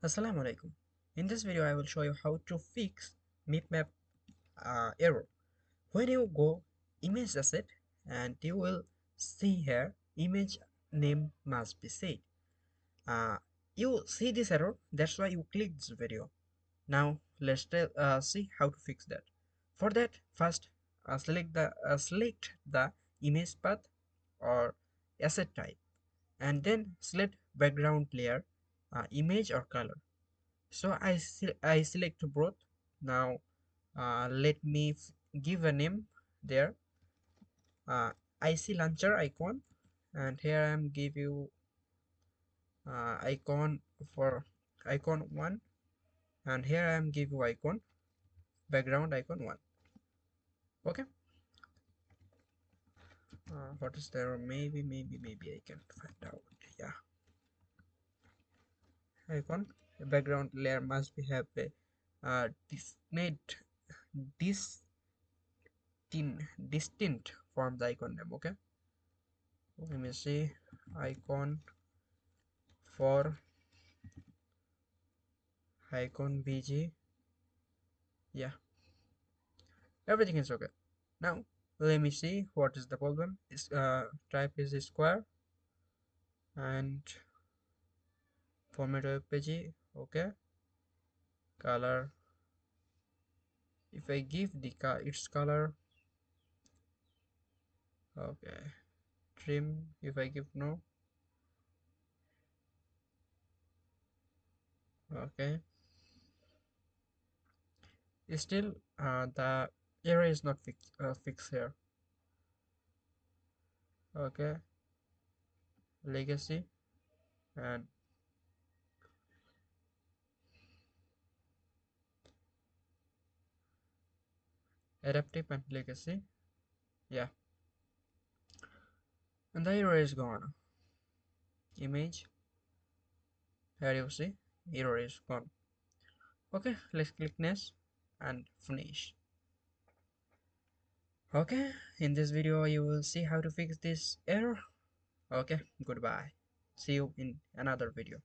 Assalamu alaikum. In this video I will show you how to fix map error. When you go image asset and you will see here image name must be set. Uh, you see this error, that's why you click this video. Now let's see how to fix that. For that, first select the image path or asset type, and then select background layer, image or color. So I select both. Now let me give a name there. I see launcher icon, and here I'm give you icon for icon 1, and here I'm give you icon background icon 1. Okay. What is there? Maybe I can find out. Yeah, icon background layer must be have a distinct distinct distinct from the icon name. Okay, let me see icon for icon bg. Yeah, everything is okay. Now let me see what is the problem. Is type is square and format pg. Okay, color, if I give the its color. Okay, trim, if I give no. Okay, still the error is not fixed here. Okay, legacy and adaptive and legacy. Yeah, and the error is gone. Image, here you see error is gone. Okay, let's click next and finish. Okay, in this video you will see how to fix this error. Okay, goodbye, see you in another video.